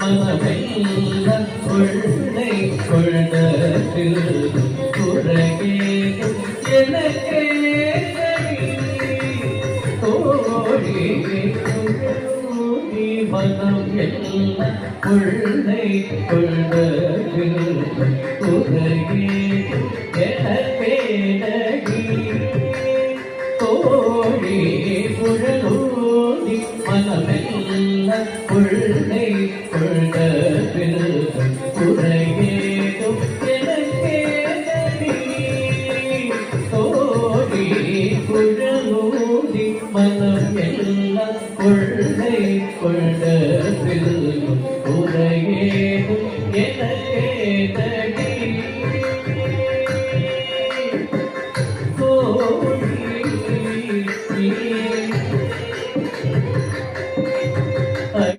மனமெல்ல கொள்ளை கொண்டதில் குறையே எனக்கே தோழி மனம் எல்ல கொள்ளை கொண்டதில் குறையே எனக்கே தோழி குழலோடி மனமெல்ல கொள்ளை கொண்டதில் குறையேதும் எனக்கே தோழி குழலோடி மனமெல்ல கொள்ளை கொண்டதில் குறையேதும் எனக்கே